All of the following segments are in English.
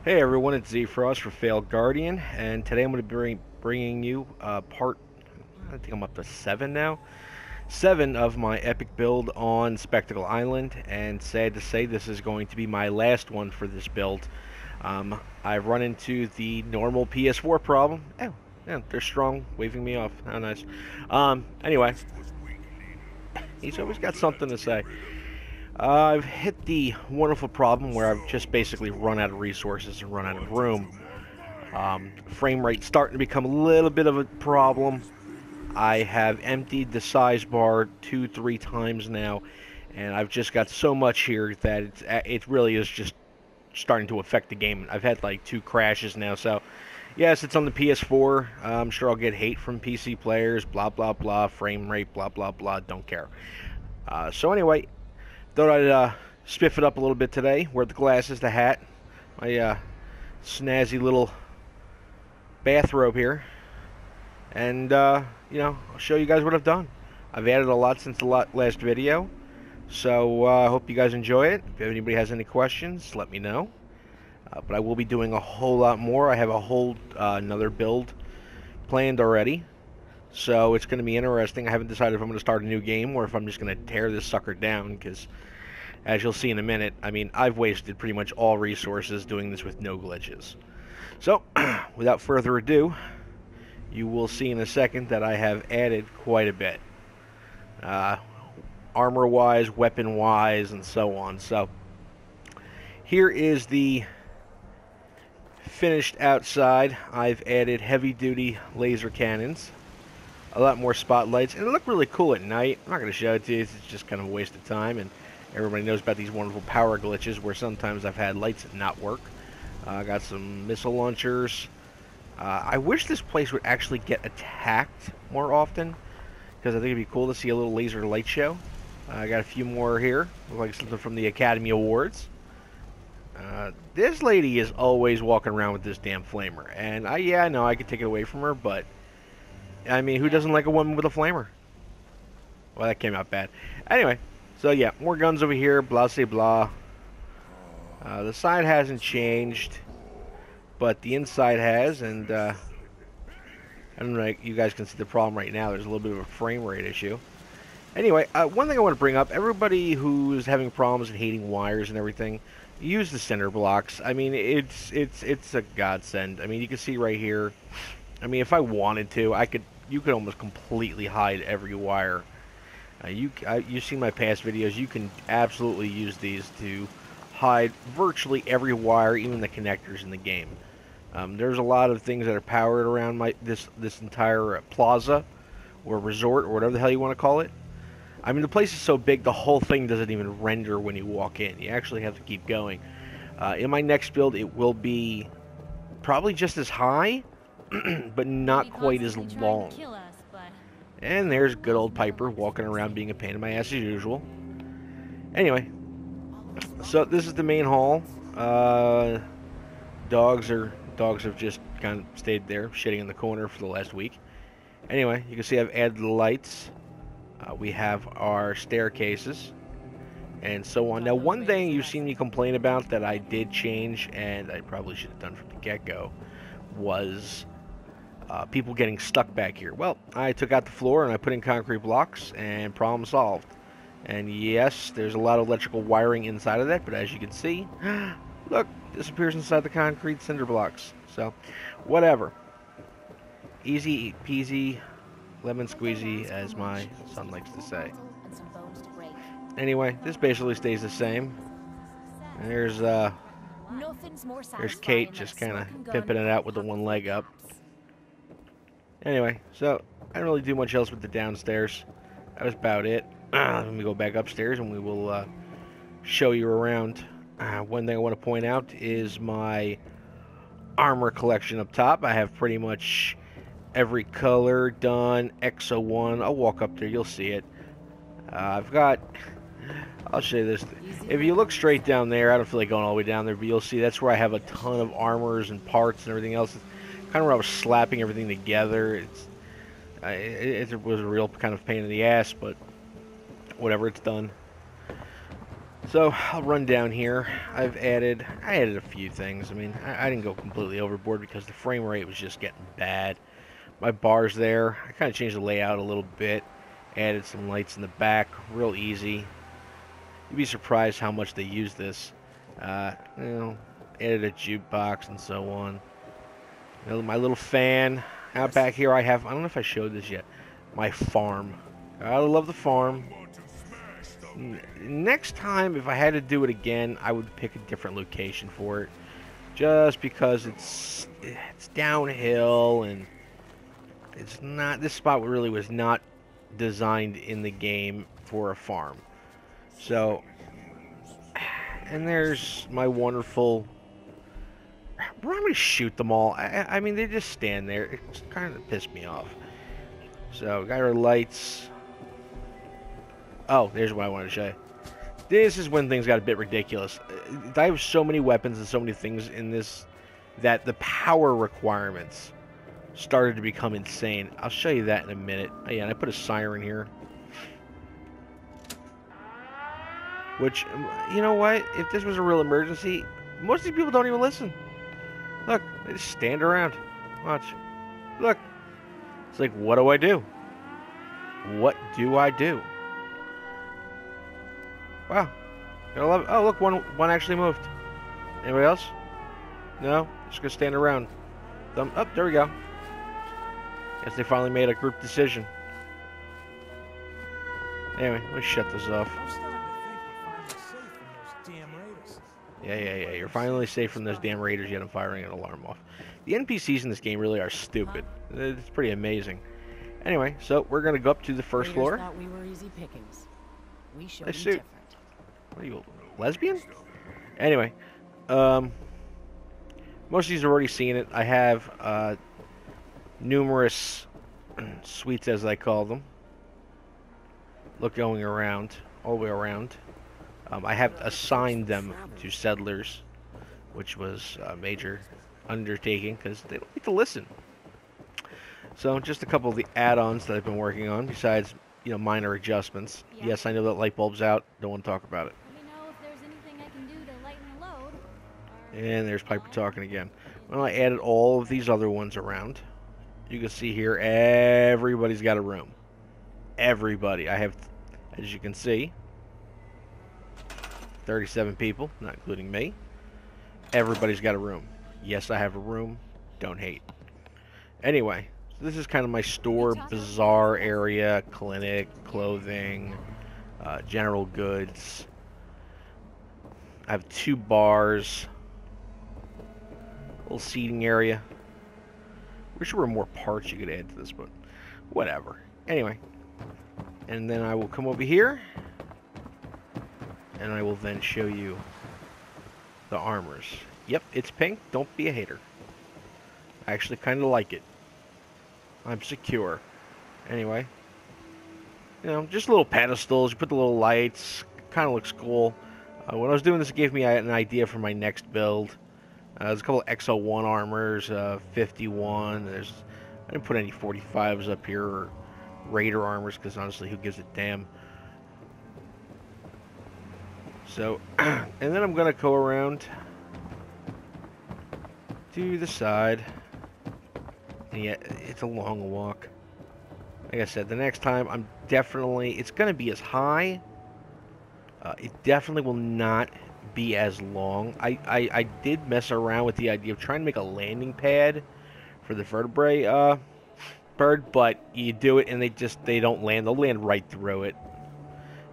Hey everyone, it's Z Frost for Failed Guardian, and today I'm going to be bringing you part, I think I'm up to 7 now, 7 of my epic build on Spectacle Island, and sad to say this is going to be my last one for this build. I've run into the normal PS4 problem. Oh, yeah, they're strong, waving me off. How nice. Anyway, he's always got something to say. I've hit the wonderful problem where I've just basically run out of resources and run out of room. Frame rate starting to become a little bit of a problem. I have emptied the size bar 2-3 times now, and I've just got so much here that it really is just starting to affect the game. I've had like 2 crashes now, so yes, it's on the PS4. I'm sure I'll get hate from PC players, blah blah blah, frame rate, blah blah blah, don't care. So anyway, thought I'd spiff it up a little bit today. Wear the glasses, the hat, my snazzy little bathrobe here, and I'll show you guys what I've done. I've added a lot since the last video, so I hope you guys enjoy it. If anybody has any questions, let me know. But I will be doing a whole lot more. I have a whole another build planned already, so it's going to be interesting. I haven't decided if I'm going to start a new game or if I'm just going to tear this sucker down, because as you'll see in a minute, I mean, I've wasted pretty much all resources doing this with no glitches. So, without further ado, you will see in a second that I have added quite a bit. Armor-wise, weapon-wise, and so on. So, here is the finished outside. I've added heavy-duty laser cannons, a lot more spotlights, and it looked really cool at night. I'm not going to show it to you, it's just kind of a waste of time, and everybody knows about these wonderful power glitches where sometimes I've had lights not work. I got some missile launchers. I wish this place would actually get attacked more often, because I think it'd be cool to see a little laser light show. I got a few more here, look like something from the Academy Awards. This lady is always walking around with this damn flamer, and I know I could take it away from her, but I mean, who doesn't like a woman with a flamer? Well, that came out bad. Anyway, so yeah, more guns over here, blah, say blah. The side hasn't changed, but the inside has, and I don't know, you guys can see the problem right now. There's a little bit of a frame rate issue. Anyway, one thing I want to bring up, everybody who's having problems and hating wires and everything, use the center blocks. I mean, it's a godsend. I mean, you can see right here. I mean, if I wanted to, you could almost completely hide every wire. You've seen my past videos. You can absolutely use these to hide virtually every wire, even the connectors in the game. There's a lot of things that are powered around this entire plaza or resort or whatever the hell you want to call it. I mean, the place is so big, the whole thing doesn't even render when you walk in. You actually have to keep going. In my next build, it will be probably just as high, but not quite as long. And there's good old Piper walking around being a pain in my ass as usual. Anyway, so this is the main hall. Dogs have just kind of stayed there, shitting in the corner for the last week. Anyway, you can see I've added the lights. We have our staircases, and so on. Now, one thing you've seen me complain about that I did change, and I probably should have done from the get-go, was people getting stuck back here. Well, I took out the floor and I put in concrete blocks, and problem solved. And yes, there's a lot of electrical wiring inside of that, but as you can see, look, disappears inside the concrete cinder blocks. So, whatever. Easy peasy, lemon squeezy, as my son likes to say. Anyway, this basically stays the same. And there's Kate just kind of pimping it out with the one leg up. Anyway, so I didn't really do much else with the downstairs. That was about it. Let me go back upstairs and we will show you around. One thing I want to point out is my armor collection up top. I have pretty much every color done. XO1. I'll walk up there. You'll see it. I'll show you this. If you look straight down there, I don't feel like going all the way down there, but you'll see that's where I have a ton of armors and parts and everything else. It's kind of where I was slapping everything together. It was a real kind of pain in the ass, but whatever, it's done. So I'll run down here. I added a few things. I mean, I didn't go completely overboard because the frame rate was just getting bad. My bar's there. I kind of changed the layout a little bit. Added some lights in the back. Real easy. You'd be surprised how much they use this. You know, added a jukebox and so on. You know, my little fan. Out back here I have, I don't know if I showed this yet, my farm. I love the farm. Next time, if I had to do it again, I would pick a different location for it. Just because it's downhill and it's not, this spot really was not designed in the game for a farm. So, and there's my wonderful, I'm going to shoot them all. I mean, they just stand there. It's kind of pissed me off. So, got our lights. Oh, there's what I wanted to show you. This is when things got a bit ridiculous. I have so many weapons and so many things in this that the power requirements started to become insane. I'll show you that in a minute. Oh, yeah, and I put a siren here. Which, you know what? If this was a real emergency, most of these people don't even listen. Look, they just stand around. Watch. Look. It's like, what do I do? What do I do? Wow. Oh, look, one actually moved. Anybody else? No? Just gonna stand around. Thumb up, there we go. Guess they finally made a group decision. Anyway, let's shut this off. Yeah, you're finally safe from those damn raiders, yet I'm firing an alarm off. The NPCs in this game really are stupid. It's pretty amazing. Anyway, so we're gonna go up to the first floor. Thought we were easy pickings. We showed Nice you suit. different. What are you, lesbian? Anyway, most of these have already seen it. I have numerous suites, as I call them. Look, going around, all the way around. I have assigned them to settlers, which was a major undertaking because they don't need to listen. So just a couple of the add-ons that I've been working on, besides, you know, minor adjustments. Yeah. Yes, I know that light bulb's out. Don't want to talk about it. Let me know if there's anything I can do to lighten the load. And there's Piper talking again. Well, I added all of these other ones around. You can see here, everybody's got a room. Everybody. I have, as you can see, 37 people, not including me. Everybody's got a room. Yes, I have a room. Don't hate. Anyway, so this is kind of my store, bazaar area, clinic, clothing, general goods. I have 2 bars. Little seating area. Wish there were more parts you could add to this, but whatever. Anyway, and then I will come over here, and I will then show you the armors. Yep, it's pink. Don't be a hater. I actually kind of like it. I'm secure. Anyway, you know, just little pedestals. You put the little lights. Kind of looks cool. When I was doing this, it gave me an idea for my next build. There's a couple of XO1 armors, 51. I didn't put any 45s up here or Raider armors because honestly, who gives a damn? So, and then I'm gonna go around to the side. And yeah, it's a long walk. Like I said, the next time it's gonna be as high. It definitely will not be as long. I did mess around with the idea of trying to make a landing pad for the vertebrae bird, but you do it and they don't land. They'll land right through it.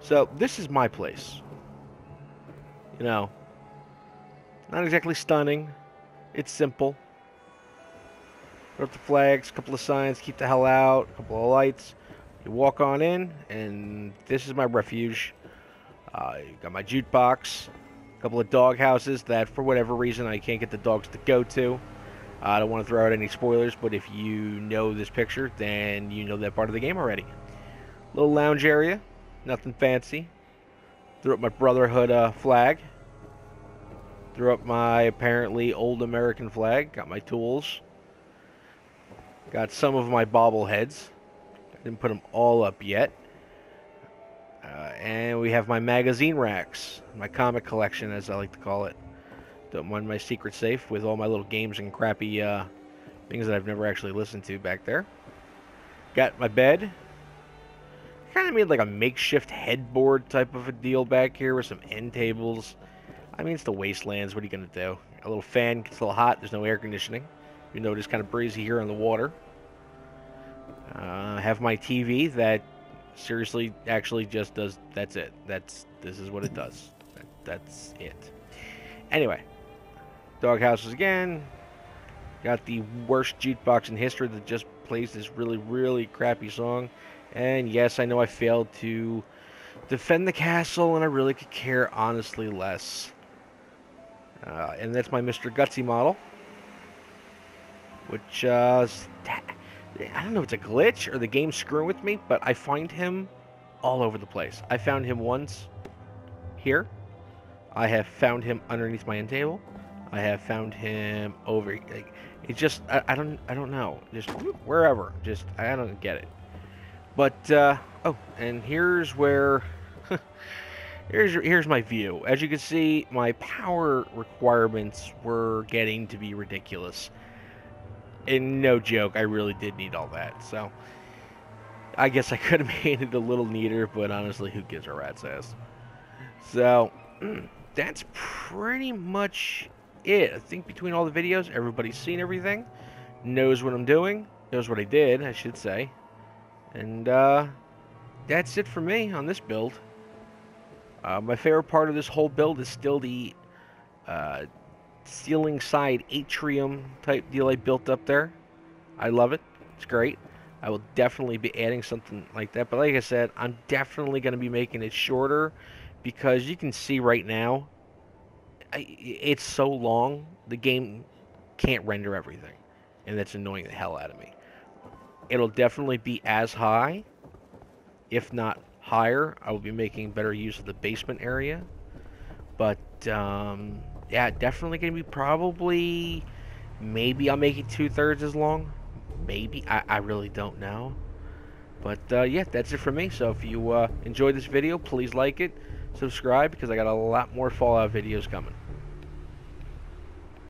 So this is my place. You know, not exactly stunning. It's simple. Put up the flags, a couple of signs, keep the hell out, a couple of lights. You walk on in, and this is my refuge. You got my jukebox, a couple of dog houses that, for whatever reason, I can't get the dogs to go to. I don't want to throw out any spoilers, but if you know this picture, then you know that part of the game already. Little lounge area, nothing fancy. Threw up my Brotherhood flag. Threw up my apparently old American flag. Got my tools. Got some of my bobbleheads. I didn't put them all up yet. And we have my magazine racks, my comic collection, as I like to call it. My secret safe with all my little games and crappy things that I've never actually listened to back there. Got my bed. Kind of made like a makeshift headboard type of a deal back here with some end tables. I mean, it's the wastelands. What are you going to do? A little fan gets a little hot. There's no air conditioning. You know, it's kind of breezy here on the water. I have my TV that seriously actually just does. That's it. This is what it does. That's it. Anyway, doghouses again. Got the worst jukebox in history that just plays this really, really crappy song. And yes, I know I failed to defend the castle, and I really could care honestly less. And that's my Mr. Gutsy model, which I don't know if it's a glitch or the game's screwing with me, but I find him all over the place. I found him once here. I have found him underneath my end table. I have found him over. Like, it's just I don't know. Just wherever. Just I don't get it. But oh, and here's where here's my view. As you can see, my power requirements were getting to be ridiculous. And no joke, I really did need all that. So I guess I could have made it a little neater, but honestly, who gives a rat's ass? So that's pretty much it. I think between all the videos, everybody's seen everything, knows what I'm doing, knows what I did, I should say. And that's it for me on this build. My favorite part of this whole build is still the ceiling side atrium type deal I built up there. I love it. It's great. I will definitely be adding something like that. But like I said, I'm definitely going to be making it shorter because you can see right now, it's so long, the game can't render everything. And that's annoying the hell out of me. It'll definitely be as high, if not higher. I will be making better use of the basement area. But, yeah, definitely going to be probably, maybe I'll make it 2/3 as long. Maybe. I really don't know. But, yeah, that's it for me. So if you enjoyed this video, please like it, subscribe, because I got a lot more Fallout videos coming.